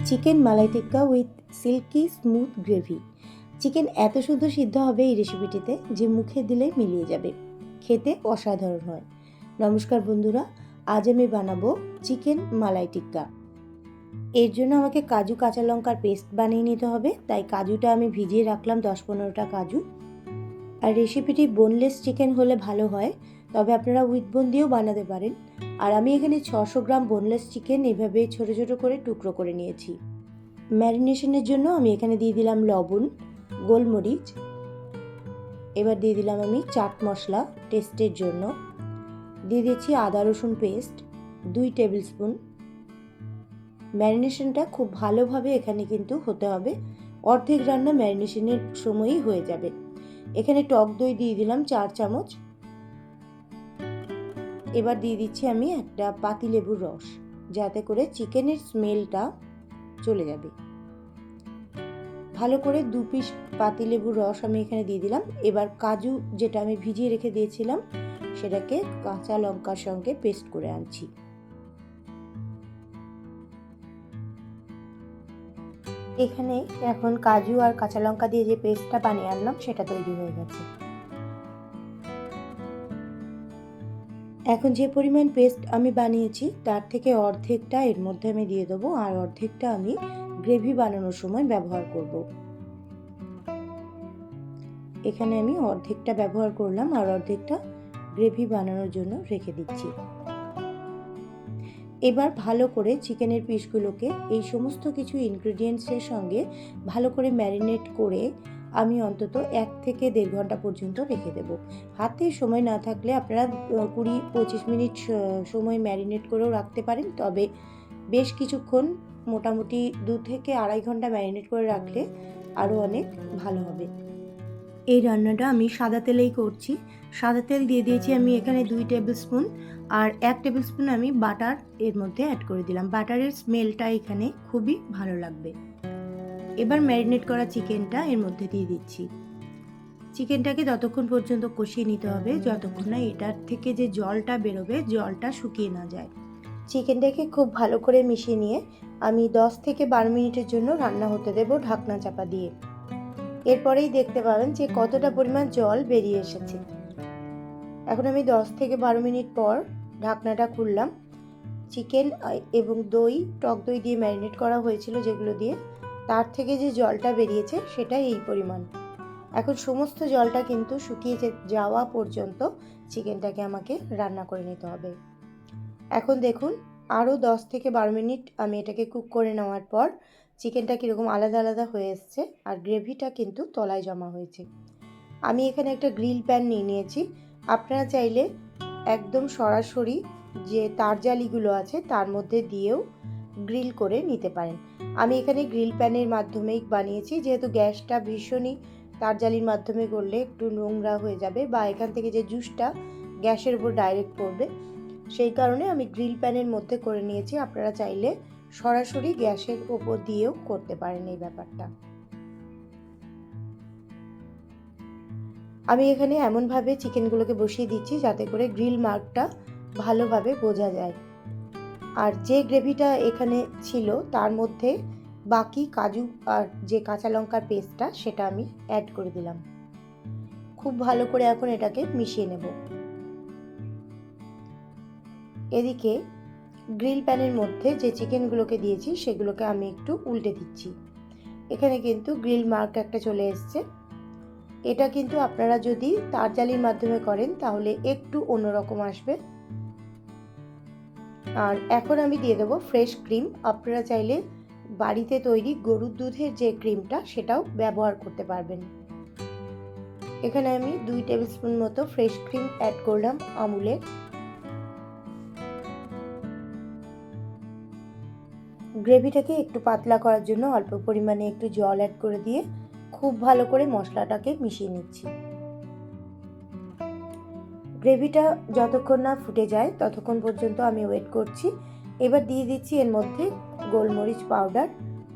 Chicken malai tikka with silky smooth gravy. Chicken এত সুন্দর সিদ্ধ হবে এই রেসিপিটিতে যে মুখে দিলে মিলিয়ে যাবে, খেতে অসাধারণ হয়। নমস্কার বন্ধুরা, আজ আমি বানাবো চিকেন মালাই টিক্কা। এর জন্য আমাকে কাজু কাঁচা লঙ্কার পেস্ট বানিয়ে নিতে হবে, তাই কাজুটা আমি ভিজিয়ে রাখলাম 10-15টা কাজু। আর রেসিপিটি বোনলেস চিকেন হলে ভালো হয়, তবে আপনারা উইথ বোন দিয়েও বানাতে পারেন। আর আমি এখানে 600 গ্রাম বোনলেস চিকেন এভাবে ছোট ছোট করে টুকরো করে নিয়েছি। ম্যারিনেশনের জন্য আমি এখানে দিয়ে দিলাম লবণ, গোলমরিচ, এবার দিয়ে দিলাম আমি চাট মশলা টেস্টের জন্য, দিয়ে দিচ্ছি আদা রসুন পেস্ট 2 টেবিল স্পুন। ম্যারিনেশনটা খুব ভালোভাবে এখানে কিন্তু হতে হবে, অর্ধেক রান্না ম্যারিনেশনের সময়ই হয়ে যাবে। এখানে টক দই দিয়ে দিলাম 4 চামচ। এবার দিয়ে দিচ্ছি আমি একটা পাতিলেবুর রস, যাতে করে চিকেনের স্মেলটা চলে যাবে। ভালো করে 2 পিস পাতিলেবুর রস আমি এখানে দিয়ে দিলাম। এবার কাজু যেটা আমি ভিজিয়ে রেখে দিয়েছিলাম সেটাকে কাঁচা লঙ্কার সঙ্গে পেস্ট করে আনছি। এখানে এখন কাজু আর কাঁচা লঙ্কা দিয়ে যে পেস্টটা বানিয়ে আনলাম সেটা তৈরি হয়ে গেছে। এখন যে পরিমাণ পেস্ট আমি বানিয়েছি তার থেকে অর্ধেকটা এর মধ্যে আমি দিয়ে দেবো, আর অর্ধেকটা আমি গ্রেভি বানানোর সময় ব্যবহার করব। এখানে আমি অর্ধেকটা ব্যবহার করলাম আর অর্ধেকটা গ্রেভি বানানোর জন্য রেখে দিচ্ছি। এবার ভালো করে চিকেনের পিসগুলোকে এই সমস্ত কিছু ইনগ্রেডিয়েন্টসের সঙ্গে ভালো করে ম্যারিনেট করে আমি অন্তত 1 থেকে 1.5 ঘন্টা পর্যন্ত রেখে দেব। হাতে সময় না থাকলে আপনারা 20-25 মিনিট সময় ম্যারিনেট করেও রাখতে পারেন, তবে বেশ কিছুক্ষণ মোটামুটি 2 থেকে 2.5 ঘন্টা ম্যারিনেট করে রাখলে আরও অনেক ভালো হবে। এই রান্নাটা আমি সাদা তেলেই করছি। সাদা তেল দিয়ে দিয়েছি আমি এখানে 2 টেবিল স্পুন, আর 1 টেবিল স্পুন আমি বাটার এর মধ্যে অ্যাড করে দিলাম। বাটারের স্মেলটা এখানে খুবই ভালো লাগবে। এবার ম্যারিনেট করা চিকেনটা এর মধ্যে দিয়ে দিচ্ছি। চিকেনটাকে ততক্ষণ পর্যন্ত কষিয়ে নিতে হবে যতক্ষণ না এটার থেকে যে জলটা বেরোবে জলটা শুকিয়ে না যায়। চিকেনটাকে খুব ভালো করে মিশিয়ে নিয়ে আমি 10 থেকে 12 মিনিটের জন্য রান্না হতে দেব ঢাকনা চাপা দিয়ে। এরপরেই দেখতে পাবেন যে কতটা পরিমাণ জল বেরিয়ে এসেছে। এখন আমি 10 থেকে 12 মিনিট পর ঢাকনাটা খুললাম। চিকেন এবং দই, টক দই দিয়ে ম্যারিনেট করা হয়েছিল যেগুলো দিয়ে, তার থেকে যে জলটা বেরিয়েছে সেটা এই পরিমাণ। এখন সমস্ত জলটা কিন্তু শুকিয়ে যাওয়া পর্যন্ত চিকেনটাকে আমাকে রান্না করে নিতে হবে। এখন দেখুন আরও 10 থেকে 12 মিনিট আমি এটাকে কুক করে নেওয়ার পর চিকেনটা কীরকম আলাদা আলাদা হয়ে এসছে, আর গ্রেভিটা কিন্তু তলায় জমা হয়েছে। আমি এখানে একটা গ্রিল প্যান নিয়ে নিয়েছি। আপনারা চাইলে একদম সরাসরি যে তারজালিগুলো আছে তার মধ্যে দিয়েও গ্রিল করে নিতে পারেন। আমি এখানে গ্রিল প্যানের মাধ্যমেই বানিয়েছি, যেহেতু গ্যাসটা ভীষণই তারজালির মাধ্যমে করলে একটু নোংরা হয়ে যাবে বা এখান থেকে যে জুসটা গ্যাসের উপর ডাইরেক্ট পড়বে, সেই কারণে আমি গ্রিল প্যানের মধ্যে করে নিয়েছি। আপনারা চাইলে সরাসরি গ্যাসের ওপর দিয়েও করতে পারেন এই ব্যাপারটা। আমি এখানে এমনভাবে চিকেনগুলোকে বসিয়ে দিচ্ছি যাতে করে গ্রিল মার্কটা ভালোভাবে বোঝা যায়। আর যে গ্রেভিটা এখানে ছিল তার মধ্যে বাকি কাজু আর যে কাঁচা লঙ্কার পেস্টটা সেটা আমি অ্যাড করে দিলাম। খুব ভালো করে এখন এটাকে মিশিয়ে নেব। এদিকে গ্রিল প্যানের মধ্যে যে চিকেনগুলোকে দিয়েছি সেগুলোকে আমি একটু উল্টে দিচ্ছি। এখানে কিন্তু গ্রিল মার্ক একটা চলে এসছে। এটা কিন্তু আপনারা যদি তারজালির মাধ্যমে করেন তাহলে একটু অন্যরকম আসবে। আর এখন আমি দিয়ে দেবো ফ্রেশ ক্রিম। আপনারা চাইলে বাড়িতে তৈরি গরুর দুধের যে ক্রিমটা সেটাও ব্যবহার করতে পারবেন। এখানে আমি 2 টেবিল স্পুন মতো ফ্রেশ ক্রিম অ্যাড করলাম আমুলের। গ্রেভিটাকে একটু পাতলা করার জন্য অল্প পরিমাণে একটু জল অ্যাড করে দিয়ে খুব ভালো করে মশলাটাকে মিশিয়ে নিচ্ছি। গ্রেভিটা যতক্ষণ না ফুটে যায় ততক্ষণ পর্যন্ত আমি ওয়েট করছি। এবার দিয়ে দিচ্ছি এর মধ্যে গোলমরিচ পাউডার।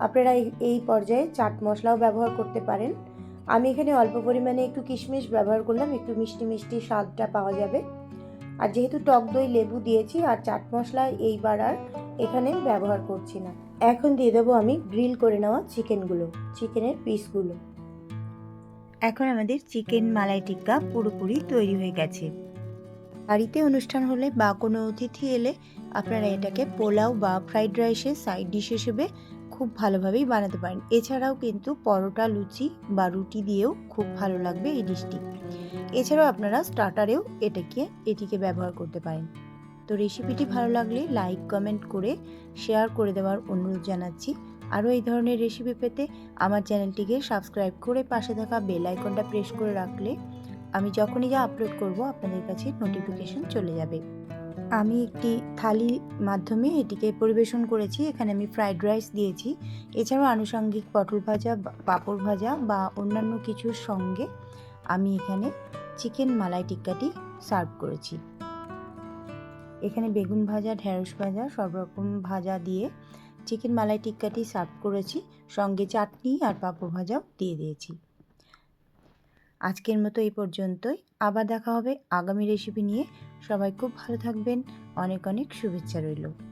আপনারা এই পর্যায়ে চাট মশলাও ব্যবহার করতে পারেন। আমি এখানে অল্প পরিমাণে একটু কিশমিশ ব্যবহার করলাম, একটু মিষ্টি মিষ্টি স্বাদটা পাওয়া যাবে। আর যেহেতু টক দই লেবু দিয়েছি আর চাট মশলা এইবার আর এখানে ব্যবহার করছি না। এখন দিয়ে দেবো আমি গ্রিল করে নেওয়া চিকেনের পিসগুলো। এখন আমাদের চিকেন মালাই টিক্কা পুরোপুরি তৈরি হয়ে গেছে। বাড়িতে অনুষ্ঠান হলে বা কোনো অতিথি এলে আপনারা এটাকে পোলাও বা ফ্রাইড রাইসের সাইড ডিশ হিসেবে খুব ভালোভাবেই বানাতে পারেন। এছাড়াও কিন্তু পরোটা, লুচি বা রুটি দিয়েও খুব ভালো লাগবে এই ডিশটি। এছাড়াও আপনারা স্টার্টারেও এটিকে ব্যবহার করতে পারেন। তো রেসিপিটি ভালো লাগলে লাইক, কমেন্ট করে শেয়ার করে দেওয়ার অনুরোধ জানাচ্ছি। আরও এই ধরনের রেসিপি পেতে আমার চ্যানেলটিকে সাবস্ক্রাইব করে পাশে থাকা বেল আইকনটা প্রেস করে রাখলে আমি যখনই যা আপলোড করব আপনাদের কাছে নোটিফিকেশন চলে যাবে। আমি একটি থালির মাধ্যমে এটিকে পরিবেশন করেছি। এখানে আমি ফ্রাইড রাইস দিয়েছি। এছাড়াও আনুষঙ্গিক পটল ভাজা, পাঁপড় ভাজা বা অন্যান্য কিছুর সঙ্গে আমি এখানে চিকেন মালাই টিক্কাটি সার্ভ করেছি। এখানে বেগুন ভাজা, ঢেঁড়স ভাজা, সব রকম ভাজা দিয়ে চিকেন মালাই টিক্কাটি সার্ভ করেছি। সঙ্গে চাটনি আর পাঁপড় ভাজাও দিয়ে দিয়েছি। আজকের মতো এই পর্যন্তই। আবার দেখা হবে আগামী রেসিপি নিয়ে। সবাই খুব ভালো থাকবেন। অনেক অনেক শুভেচ্ছা রইল।